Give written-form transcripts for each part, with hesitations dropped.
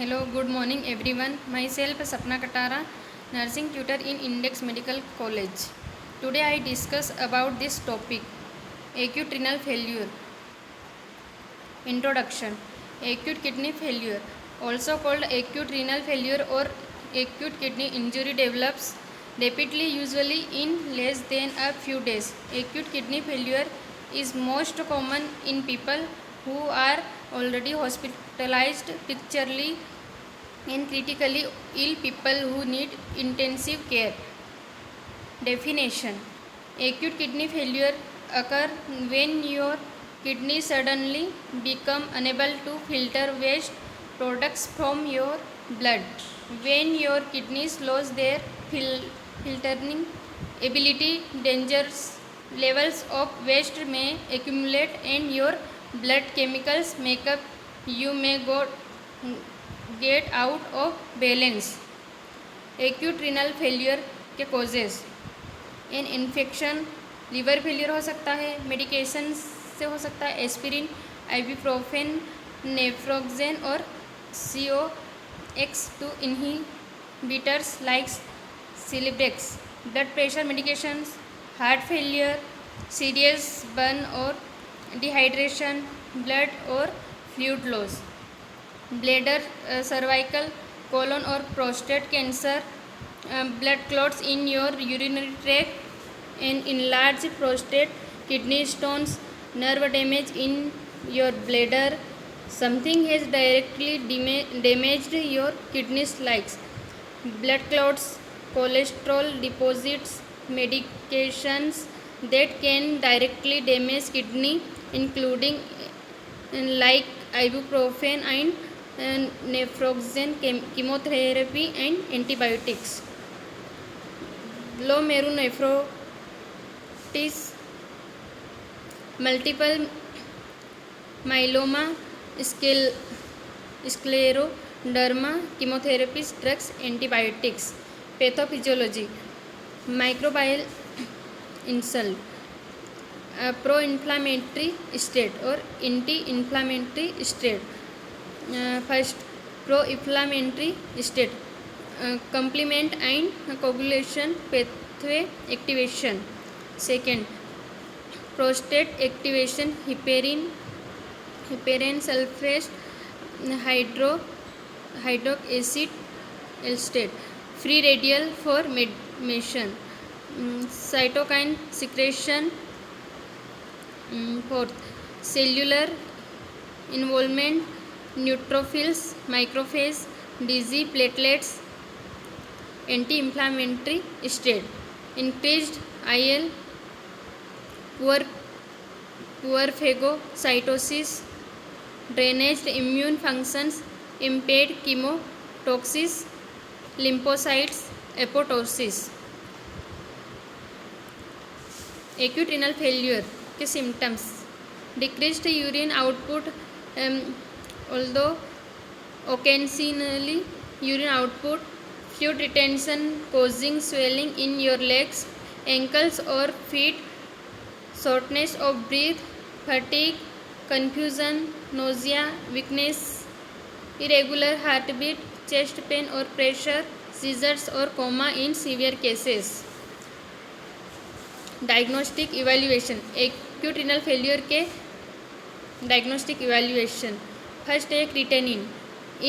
Hello, good morning everyone. Myself Sapna Katara, nursing tutor in Index Medical College. Today I discuss about this topic, acute renal failure. Introduction. Acute kidney failure, also called acute renal failure or acute kidney injury, develops rapidly, usually in less than a few days. Acute kidney failure is most common in people who are already hospitalized, particularly in critically ill people who need intensive care. Definition. Acute kidney failure occurs when your kidneys suddenly become unable to filter waste products from your blood. When your kidneys lose their filtering ability, dangerous levels of waste may accumulate and your blood chemicals makeup you may get out of balance. Acute renal failure के causes, an infection, liver failure हो सकता है, medication से हो सकता है, aspirin, ibuprofen, naproxen और CO-X2 inhibitors like Celebrex. Blood pressure medications, heart failure, serious burn और डिहाइड्रेशन, ब्लड और fluid loss, bladder, cervical, colon और prostate cancer, blood clots in your urinary tract, and enlarged prostate, kidney stones, nerve damage in your bladder. Something has directly damaged your kidneys like blood clots, cholesterol deposits, medications that can directly damage kidney including like ibuprofen and naproxen, chemotherapy and antibiotics. Glomerulonephritis, multiple myeloma, scleroderma, chemotherapies, drugs, antibiotics. Pathophysiology, microbial insult, pro inflammatory state और anti inflammatory state. First, pro inflammatory state, complement and coagulation pathway activation. Second, prostate activation, heparin sulfate hydroxy acid state, free radical formation, cytokine secretion. Fourth, cellular involvement, neutrophils, macrophages, DG platelets, anti-inflammatory state, increased IL, poor phagocytosis, drainage immune functions, impaired chemotoxis, lymphocytes, apoptosis. Acute renal failure के symptoms, decreased urine output, although occasionally urine output, fluid retention causing swelling in your legs, ankles or feet, shortness of breath, fatigue, confusion, nausea, weakness, irregular heartbeat, chest pain or pressure, seizures or coma in severe cases. Diagnostic evaluation, acute renal failure के diagnostic evaluation. First है creatinine,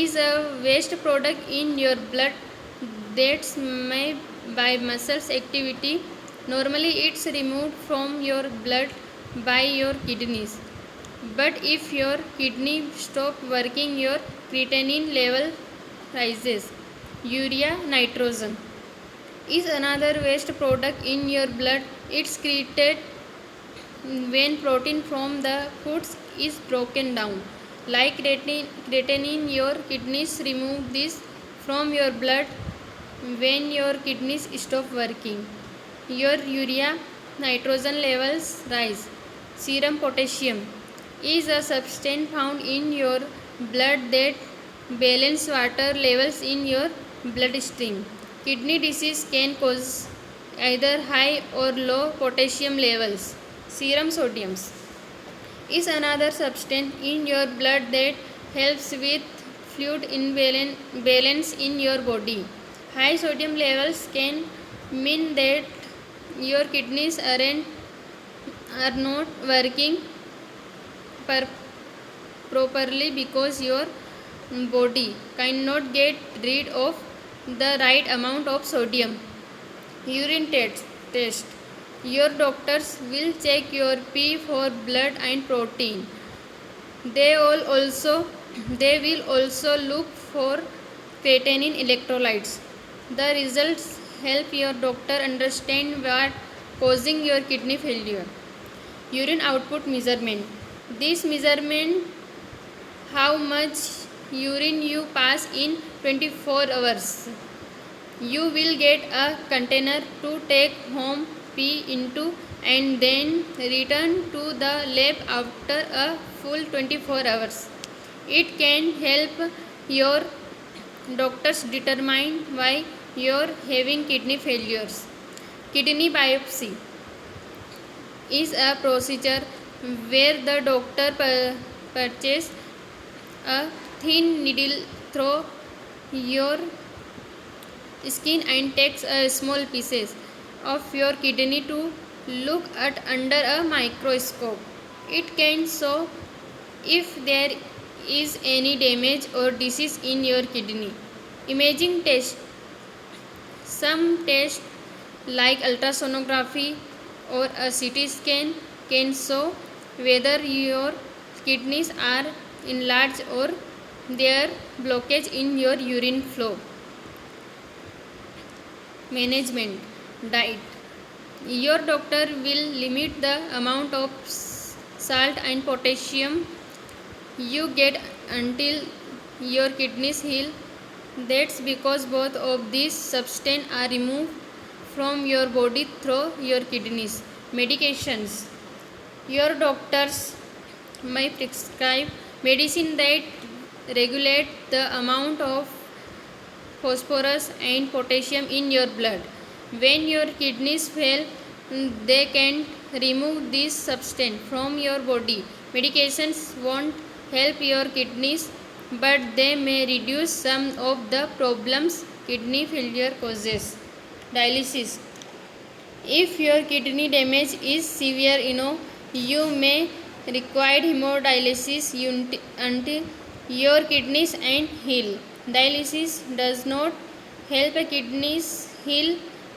is a waste product in your blood that's made by muscles activity. Normally it's removed from your blood by your kidneys, but if your kidney stop working, your creatinine level rises. Urea nitrogen is another waste product in your blood. It's created when protein from the foods is broken down. Like creatinine, your kidneys remove this from your blood when your kidneys stop working. Your urea nitrogen levels rise. Serum potassium is a substance found in your blood that balances water levels in your bloodstream. Kidney disease can cause either high or low potassium levels. Serum sodium is another substance in your blood that helps with fluid imbalance in your body. High sodium levels can mean that your kidneys are not working properly because your body cannot get rid of the right amount of sodium. Urine test. Your doctors will check your pee for blood and protein. They will also look for creatinine electrolytes. The results help your doctor understand what causing your kidney failure. Urine output measurement. This measurement how much urine you pass in 24 hours. You will get a container to take home pee into and then return to the lab after a full 24 hours. It can help your doctors determine why you are having kidney failures. Kidney biopsy is a procedure where the doctor purchases a thin needle through your skin and takes a small pieces of your kidney to look at under a microscope. It can show if there is any damage or disease in your kidney. Imaging test. Some tests like ultrasonography or a CT scan can show whether your kidneys are enlarged or there blockage in your urine flow. Management. Diet. Your doctor will limit the amount of salt and potassium you get until your kidneys heal. That's because both of these substances are removed from your body through your kidneys. Medications. Your doctors may prescribe medicine that regulate the amount of phosphorus and potassium in your blood. When your kidneys fail, they can remove this substance from your body. Medications won't help your kidneys, but they may reduce some of the problems kidney failure causes. Dialysis. If your kidney damage is severe enough, you may require hemodialysis until your kidneys and heal. Dialysis does not help kidneys heal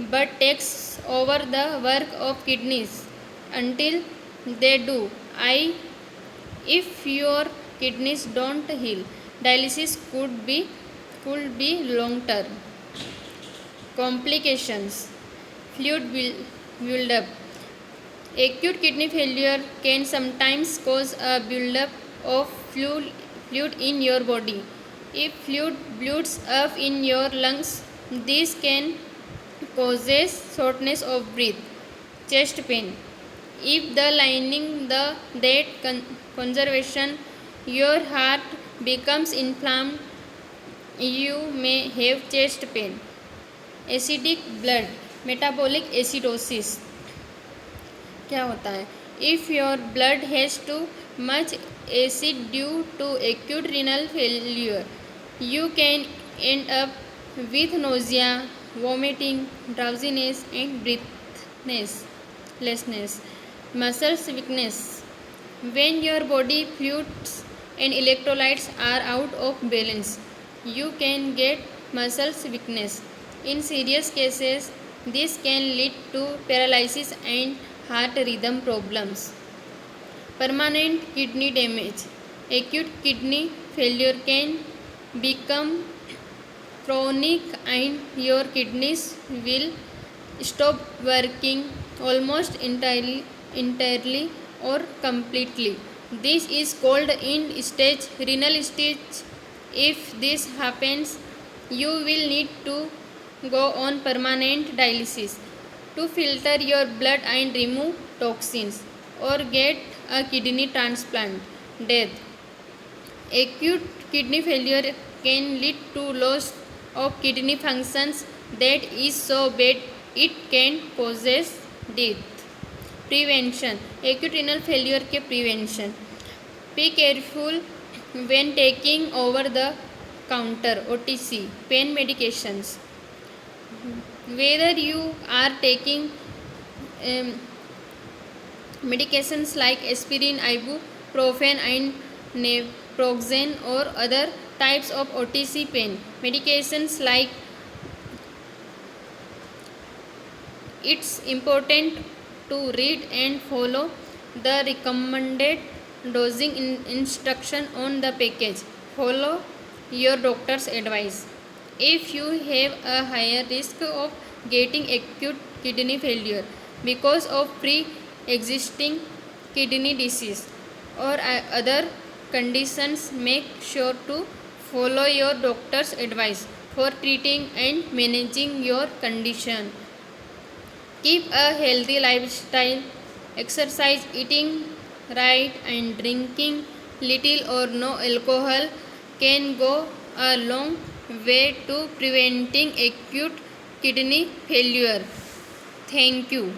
but takes over the work of kidneys until they do. If your kidneys don't heal, dialysis could be long term. Complications. Fluid buildup. Acute kidney failure can sometimes cause a buildup of fluid in your body. If fluid builds up in your lungs, this can cause shortness of breath, chest pain. If the lining that conservation your heart becomes inflamed, you may have chest pain. Acidic blood. Metabolic acidosis. क्या होता है? If your blood has too much acid due to acute renal failure, you can end up with nausea, vomiting, drowsiness and breathlessness. Muscles weakness. When your body fluids and electrolytes are out of balance, you can get muscles weakness. In serious cases, this can lead to paralysis and heart rhythm problems. Permanent kidney damage. Acute kidney failure can become chronic and your kidneys will stop working almost entirely or completely. This is called end-stage renal stage. If this happens, you will need to go on permanent dialysis to filter your blood and remove toxins or get a kidney transplant. Death. Acute kidney failure can lead to loss of kidney functions that is so bad it can cause death. Prevention. Acute renal failure के prevention. Be careful when taking over the counter OTC pain medications. Whether you are taking um, medications like aspirin, ibuprofen, and naproxen, or other types of OTC pain medications like, it's important to read and follow the recommended dosing instruction on the package. Follow your doctor's advice. If you have a higher risk of getting acute kidney failure because of pre-existing kidney disease or other conditions, make sure to follow your doctor's advice for treating and managing your condition. Keep a healthy lifestyle, exercise, eating right, and drinking little or no alcohol can go a long way to preventing acute kidney failure. Thank you.